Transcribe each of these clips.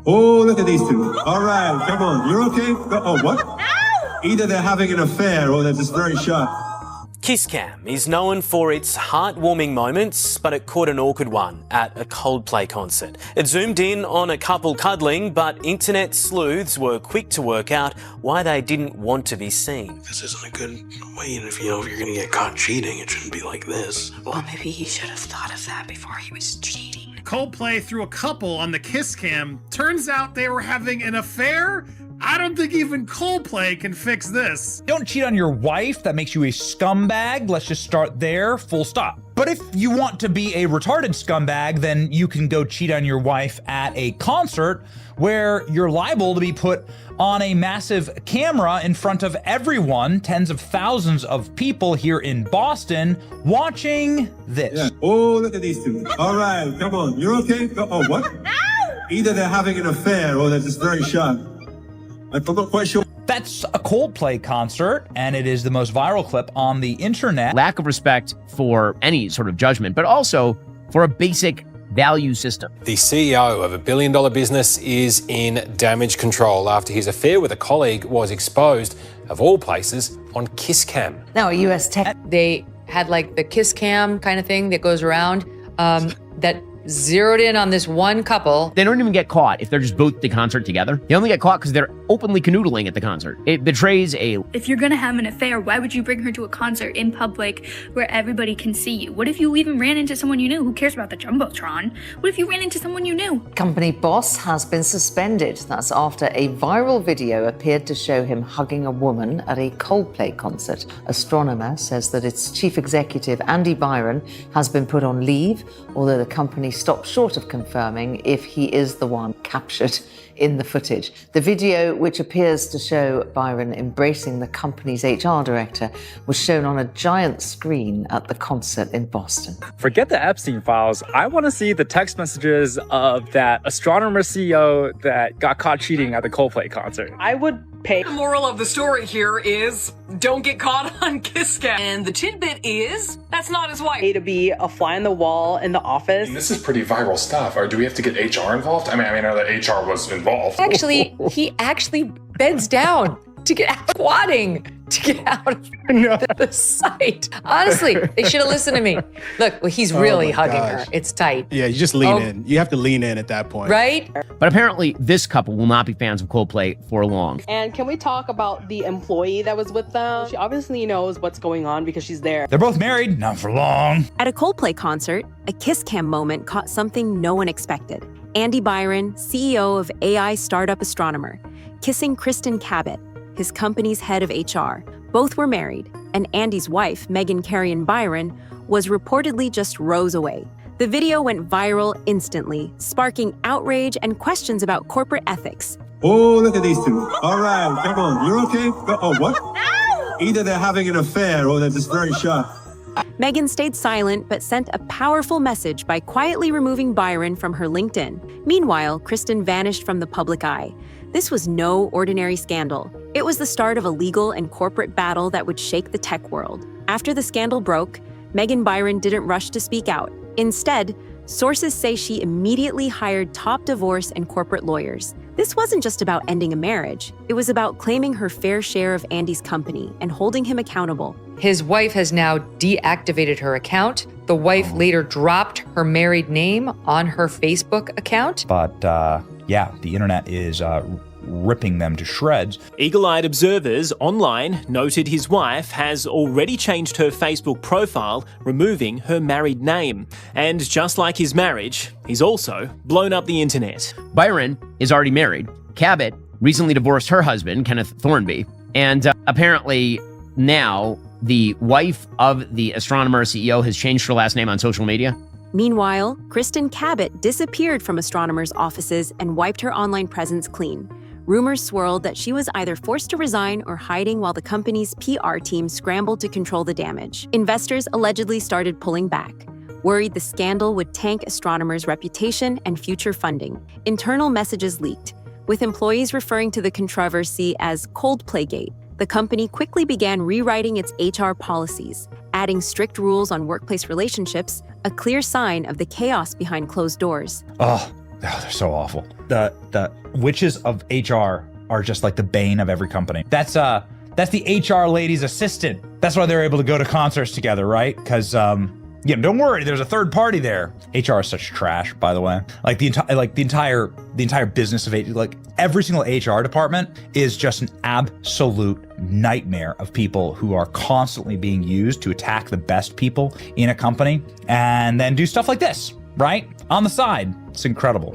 Oh, look at these two. All right, come on. You're okay? Oh, what? Ow! Either they're having an affair or they're just very sharp. Kiss Cam is known for its heartwarming moments, but it caught an awkward one at a Coldplay concert. It zoomed in on a couple cuddling, but internet sleuths were quick to work out why they didn't want to be seen. This isn't a good way, and if you're going to get caught cheating, it shouldn't be like this. Well, maybe he should have thought of that before he was cheating. Coldplay threw a couple on the Kiss Cam. Turns out they were having an affair? I don't think even Coldplay can fix this. Don't cheat on your wife. That makes you a scumbag. Let's just start there, full stop. But if you want to be a retarded scumbag, then you can go cheat on your wife at a concert where you're liable to be put on a massive camera in front of everyone, tens of thousands of people here in Boston, watching this. Yeah. Oh, look at these two. All right, come on. You're okay? Oh, what? Ow! Either they're having an affair or they're just very sharp. I'm not quite sure. That's a Coldplay concert, and it is the most viral clip on the internet. Lack of respect for any sort of judgment, but also for a basic value system. The CEO of a billion-dollar business is in damage control after his affair with a colleague was exposed, of all places, on Kiss Cam. Now, a U.S. tech. They had like the Kiss Cam kind of thing that goes around that zeroed in on this one couple. They don't even get caught if they're just both at the concert together. They only get caught because they're openly canoodling at the concert. It betrays a... If you're gonna have an affair, why would you bring her to a concert in public where everybody can see you? What if you even ran into someone you knew? Who cares about the Jumbotron? What if you ran into someone you knew? Company boss has been suspended. That's after a viral video appeared to show him hugging a woman at a Coldplay concert. Astronomer says that its chief executive, Andy Byron, has been put on leave, although the company stopped short of confirming if he is the one captured in the footage. The video, which appears to show Byron embracing the company's HR director, was shown on a giant screen at the concert in Boston. Forget the Epstein files. I want to see the text messages of that astronomer CEO that got caught cheating at the Coldplay concert. I would pay. The moral of the story here is don't get caught on Kiss Cam. And the tidbit is that's not his wife. To be a fly on the wall in the office. This is pretty viral stuff. Or do we have to get HR involved? I know that HR was involved. Actually, he actually bends down to get out, squatting to get out of the site. Honestly, they should have listened to me. Look, well, he's really hugging her. It's tight. Yeah, you just lean in. You have to lean in at that point. Right? But apparently, this couple will not be fans of Coldplay for long. And can we talk about the employee that was with them? She obviously knows what's going on because she's there. They're both married, not for long. At a Coldplay concert, a Kiss Cam moment caught something no one expected. Andy Byron, CEO of AI startup Astronomer, kissing Kristen Cabot, his company's head of HR. Both were married, and Andy's wife, Meghan Carrion Byron, was reportedly just rows away. The video went viral instantly, sparking outrage and questions about corporate ethics. Oh, look at these two. All right, come on. You're okay? Oh, what? Ow! Either they're having an affair or they're just very sharp. Meghan stayed silent but sent a powerful message by quietly removing Byron from her LinkedIn. Meanwhile, Kristen vanished from the public eye. This was no ordinary scandal. It was the start of a legal and corporate battle that would shake the tech world. After the scandal broke, Meghan Byron didn't rush to speak out. Instead, sources say she immediately hired top divorce and corporate lawyers. This wasn't just about ending a marriage. It was about claiming her fair share of Andy's company and holding him accountable. His wife has now deactivated her account. The wife later dropped her married name on her Facebook account. But yeah, the internet is ripping them to shreds. Eagle-eyed observers online noted his wife has already changed her Facebook profile, removing her married name. And just like his marriage, he's also blown up the internet. Byron is already married. Cabot recently divorced her husband, Kenneth Thornby. And apparently now the wife of the Astronomer CEO has changed her last name on social media. Meanwhile, Kristen Cabot disappeared from Astronomer's offices and wiped her online presence clean. Rumors swirled that she was either forced to resign or hiding while the company's PR team scrambled to control the damage. Investors allegedly started pulling back, worried the scandal would tank Astronomer's reputation and future funding. Internal messages leaked, with employees referring to the controversy as Coldplay Gate. The company quickly began rewriting its HR policies, adding strict rules on workplace relationships, a clear sign of the chaos behind closed doors. they're so awful. The witches of HR are just like the bane of every company. That's the HR lady's assistant. That's why they're able to go to concerts together, right? Because don't worry, there's a third party there. HR is such trash, by the way. Like the entire business of HR, like every single HR department is just an absolute nightmare of people who are constantly being used to attack the best people in a company and then do stuff like this, right? On the side. It's incredible.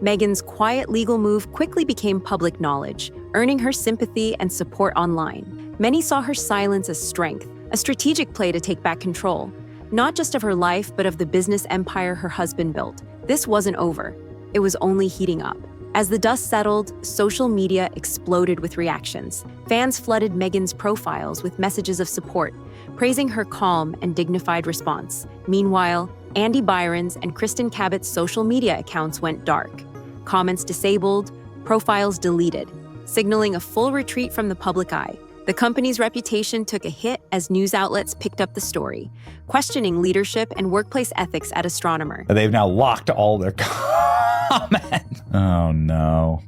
Meghan's quiet legal move quickly became public knowledge, earning her sympathy and support online. Many saw her silence as strength, a strategic play to take back control, not just of her life, but of the business empire her husband built. This wasn't over. It was only heating up. As the dust settled, social media exploded with reactions. Fans flooded Meghan's profiles with messages of support, praising her calm and dignified response. Meanwhile, Andy Byron's and Kristen Cabot's social media accounts went dark. Comments disabled, profiles deleted, signaling a full retreat from the public eye. The company's reputation took a hit as news outlets picked up the story, questioning leadership and workplace ethics at Astronomer. They've now locked all their comments. Oh no.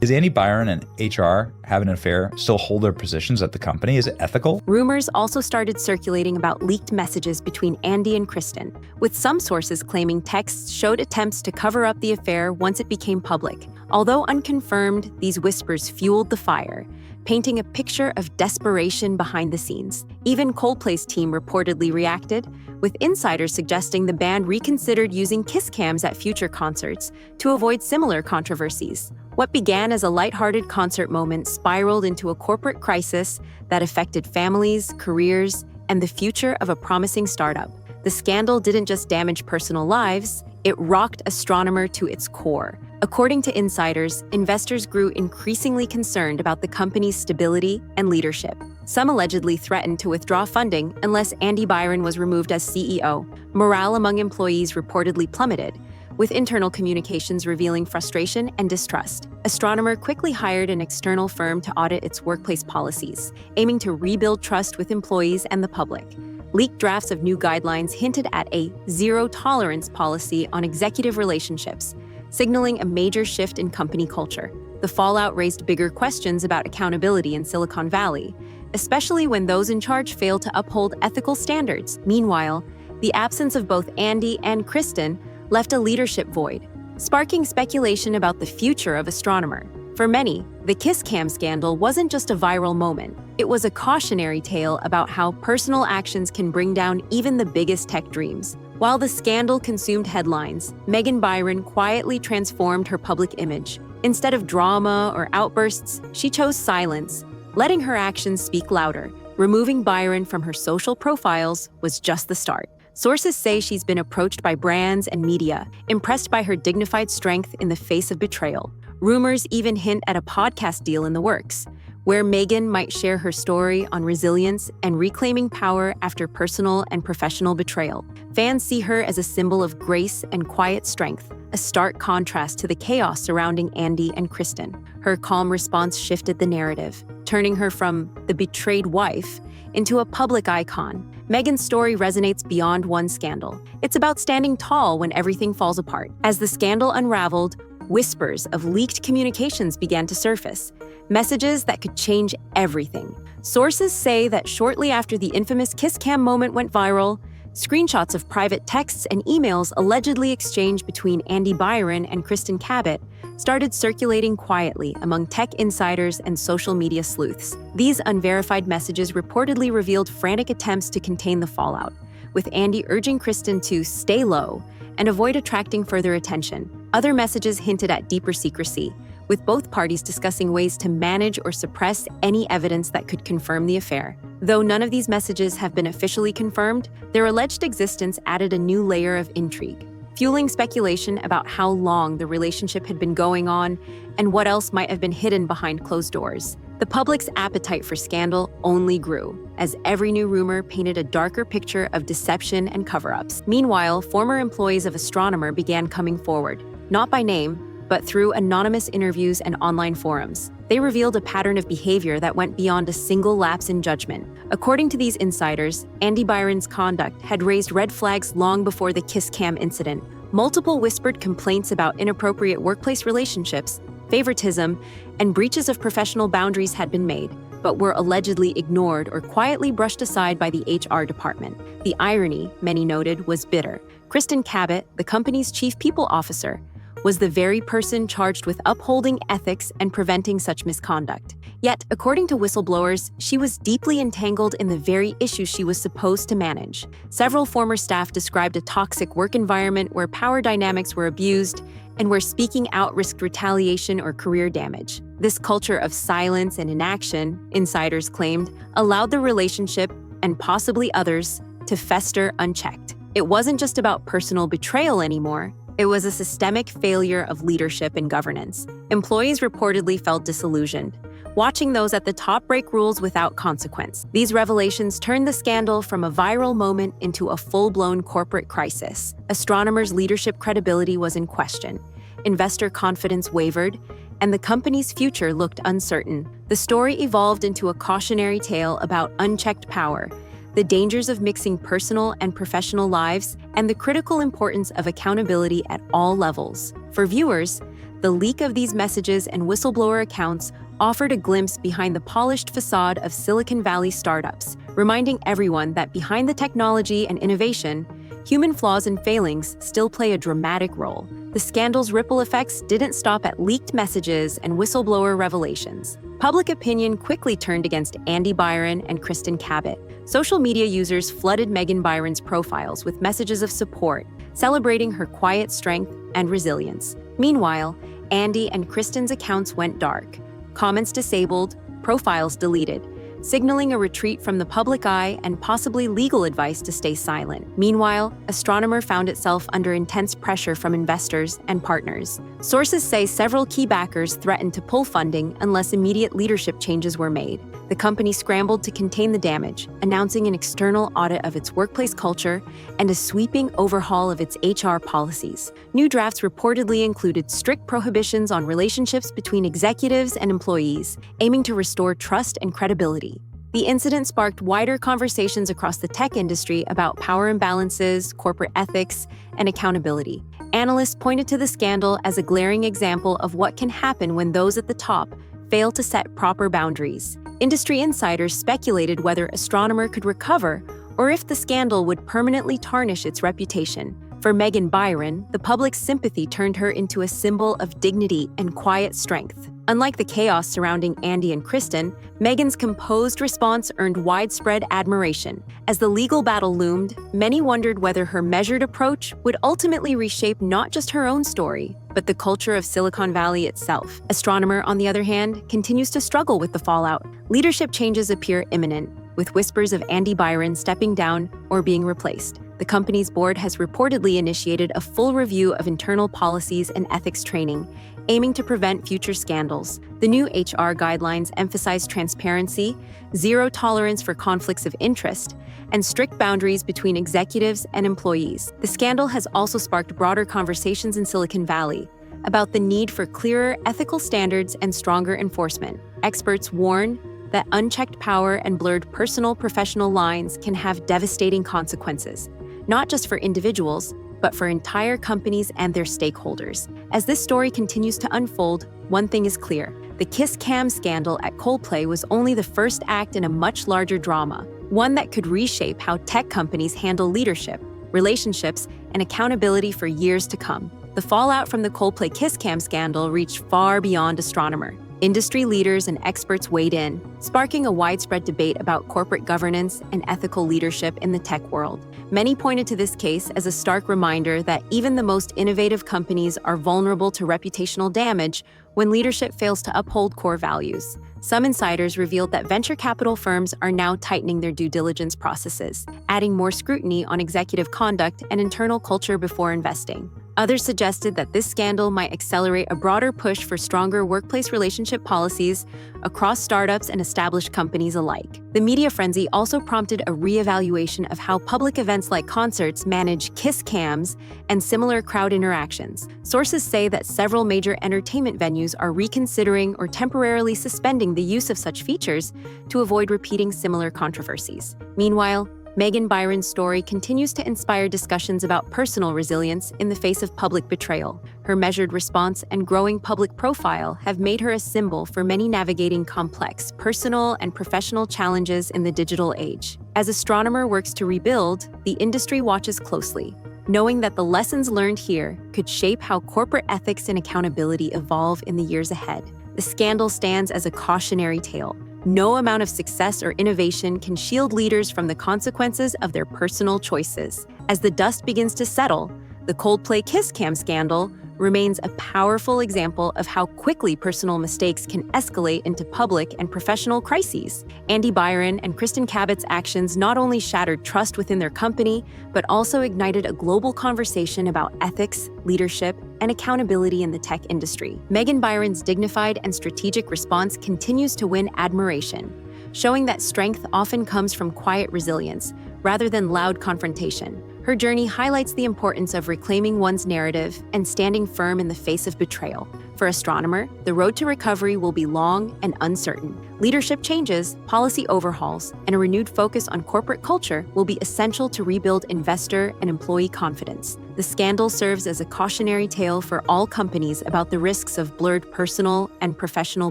Is Andy Byron and HR having an affair still hold their positions at the company? Is it ethical? Rumors also started circulating about leaked messages between Andy and Kristen, with some sources claiming texts showed attempts to cover up the affair once it became public. Although unconfirmed, these whispers fueled the fire, painting a picture of desperation behind the scenes. Even Coldplay's team reportedly reacted, with insiders suggesting the band reconsidered using Kiss Cams at future concerts to avoid similar controversies. What began as a lighthearted concert moment spiraled into a corporate crisis that affected families, careers, and the future of a promising startup. The scandal didn't just damage personal lives, it rocked Astronomer to its core. According to insiders, investors grew increasingly concerned about the company's stability and leadership. Some allegedly threatened to withdraw funding unless Andy Byron was removed as CEO. Morale among employees reportedly plummeted, with internal communications revealing frustration and distrust. Astronomer quickly hired an external firm to audit its workplace policies, aiming to rebuild trust with employees and the public. Leaked drafts of new guidelines hinted at a zero-tolerance policy on executive relationships, signaling a major shift in company culture. The fallout raised bigger questions about accountability in Silicon Valley, especially when those in charge failed to uphold ethical standards. Meanwhile, the absence of both Andy and Kristen left a leadership void, sparking speculation about the future of Astronomer. For many, the Kiss Cam scandal wasn't just a viral moment. It was a cautionary tale about how personal actions can bring down even the biggest tech dreams. While the scandal consumed headlines, Meghan Byron quietly transformed her public image. Instead of drama or outbursts, she chose silence, letting her actions speak louder. Removing Byron from her social profiles was just the start. Sources say she's been approached by brands and media, impressed by her dignified strength in the face of betrayal. Rumors even hint at a podcast deal in the works, where Meghan might share her story on resilience and reclaiming power after personal and professional betrayal. Fans see her as a symbol of grace and quiet strength, a stark contrast to the chaos surrounding Andy and Kristen. Her calm response shifted the narrative, turning her from the betrayed wife into a public icon. Meghan's story resonates beyond one scandal. It's about standing tall when everything falls apart. As the scandal unraveled, whispers of leaked communications began to surface, messages that could change everything. Sources say that shortly after the infamous Kiss Cam moment went viral, screenshots of private texts and emails allegedly exchanged between Andy Byron and Kristen Cabot started circulating quietly among tech insiders and social media sleuths. These unverified messages reportedly revealed frantic attempts to contain the fallout, with Andy urging Kristen to stay low and avoid attracting further attention. Other messages hinted at deeper secrecy, with both parties discussing ways to manage or suppress any evidence that could confirm the affair. Though none of these messages have been officially confirmed, their alleged existence added a new layer of intrigue, fueling speculation about how long the relationship had been going on and what else might have been hidden behind closed doors. The public's appetite for scandal only grew, as every new rumor painted a darker picture of deception and cover-ups. Meanwhile, former employees of Astronomer began coming forward, not by name, but through anonymous interviews and online forums. They revealed a pattern of behavior that went beyond a single lapse in judgment. According to these insiders, Andy Byron's conduct had raised red flags long before the Kiss Cam incident. Multiple whispered complaints about inappropriate workplace relationships, favoritism, and breaches of professional boundaries had been made, but were allegedly ignored or quietly brushed aside by the HR department. The irony, many noted, was bitter. Kristen Cabot, the company's chief people officer, was the very person charged with upholding ethics and preventing such misconduct. Yet, according to whistleblowers, she was deeply entangled in the very issues she was supposed to manage. Several former staff described a toxic work environment where power dynamics were abused and where speaking out risked retaliation or career damage. This culture of silence and inaction, insiders claimed, allowed the relationship, and possibly others, to fester unchecked. It wasn't just about personal betrayal anymore. It was a systemic failure of leadership and governance. Employees reportedly felt disillusioned, watching those at the top break rules without consequence. These revelations turned the scandal from a viral moment into a full-blown corporate crisis. Astronomers' leadership credibility was in question. Investor confidence wavered, and the company's future looked uncertain. The story evolved into a cautionary tale about unchecked power, the dangers of mixing personal and professional lives, and the critical importance of accountability at all levels. For viewers, the leak of these messages and whistleblower accounts offered a glimpse behind the polished facade of Silicon Valley startups, reminding everyone that behind the technology and innovation, human flaws and failings still play a dramatic role. The scandal's ripple effects didn't stop at leaked messages and whistleblower revelations. Public opinion quickly turned against Andy Byron and Kristen Cabot. Social media users flooded Megan Byron's profiles with messages of support, celebrating her quiet strength and resilience. Meanwhile, Andy and Kristen's accounts went dark. Comments disabled, profiles deleted, signaling a retreat from the public eye and possibly legal advice to stay silent. Meanwhile, Astronomer found itself under intense pressure from investors and partners. Sources say several key backers threatened to pull funding unless immediate leadership changes were made. The company scrambled to contain the damage, announcing an external audit of its workplace culture and a sweeping overhaul of its HR policies. New drafts reportedly included strict prohibitions on relationships between executives and employees, aiming to restore trust and credibility. The incident sparked wider conversations across the tech industry about power imbalances, corporate ethics, and accountability. Analysts pointed to the scandal as a glaring example of what can happen when those at the top fail to set proper boundaries. Industry insiders speculated whether Astronomer could recover or if the scandal would permanently tarnish its reputation. For Megan Byron, the public's sympathy turned her into a symbol of dignity and quiet strength. Unlike the chaos surrounding Andy and Kristen, Megan's composed response earned widespread admiration. As the legal battle loomed, many wondered whether her measured approach would ultimately reshape not just her own story, but the culture of Silicon Valley itself. Astronomer, on the other hand, continues to struggle with the fallout. Leadership changes appear imminent, with whispers of Andy Byron stepping down or being replaced. The company's board has reportedly initiated a full review of internal policies and ethics training, aiming to prevent future scandals. The new HR guidelines emphasize transparency, zero tolerance for conflicts of interest, and strict boundaries between executives and employees. The scandal has also sparked broader conversations in Silicon Valley about the need for clearer ethical standards and stronger enforcement. Experts warn that unchecked power and blurred personal-professional lines can have devastating consequences, not just for individuals, but for entire companies and their stakeholders. As this story continues to unfold, one thing is clear. The Kiss Cam scandal at Coldplay was only the first act in a much larger drama, one that could reshape how tech companies handle leadership, relationships, and accountability for years to come. The fallout from the Coldplay Kiss Cam scandal reached far beyond Astronomer. Industry leaders and experts weighed in, sparking a widespread debate about corporate governance and ethical leadership in the tech world. Many pointed to this case as a stark reminder that even the most innovative companies are vulnerable to reputational damage when leadership fails to uphold core values. Some insiders revealed that venture capital firms are now tightening their due diligence processes, adding more scrutiny on executive conduct and internal culture before investing. Others suggested that this scandal might accelerate a broader push for stronger workplace relationship policies across startups and established companies alike. The media frenzy also prompted a reevaluation of how public events like concerts manage kiss cams and similar crowd interactions. Sources say that several major entertainment venues are reconsidering or temporarily suspending the use of such features to avoid repeating similar controversies. Meanwhile, Megan Byron's story continues to inspire discussions about personal resilience in the face of public betrayal. Her measured response and growing public profile have made her a symbol for many navigating complex personal and professional challenges in the digital age. As Astronomer works to rebuild, the industry watches closely, knowing that the lessons learned here could shape how corporate ethics and accountability evolve in the years ahead. The scandal stands as a cautionary tale. No amount of success or innovation can shield leaders from the consequences of their personal choices. As the dust begins to settle, the Coldplay Kiss Cam scandal remains a powerful example of how quickly personal mistakes can escalate into public and professional crises. Andy Byron and Kristen Cabot's actions not only shattered trust within their company, but also ignited a global conversation about ethics, leadership, and accountability in the tech industry. Megan Byron's dignified and strategic response continues to win admiration, showing that strength often comes from quiet resilience rather than loud confrontation. Her journey highlights the importance of reclaiming one's narrative and standing firm in the face of betrayal. For Astronomer, the road to recovery will be long and uncertain. Leadership changes, policy overhauls, and a renewed focus on corporate culture will be essential to rebuild investor and employee confidence. The scandal serves as a cautionary tale for all companies about the risks of blurred personal and professional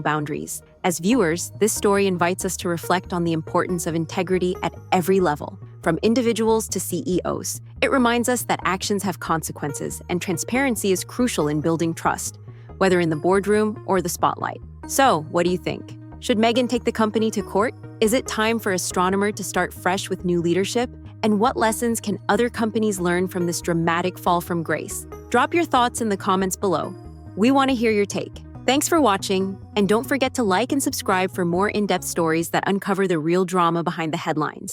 boundaries. As viewers, this story invites us to reflect on the importance of integrity at every level, from individuals to CEOs. It reminds us that actions have consequences, and transparency is crucial in building trust, whether in the boardroom or the spotlight. So, what do you think? Should Megan take the company to court? Is it time for Astronomer to start fresh with new leadership? And what lessons can other companies learn from this dramatic fall from grace? Drop your thoughts in the comments below. We want to hear your take. Thanks for watching, and don't forget to like and subscribe for more in-depth stories that uncover the real drama behind the headlines.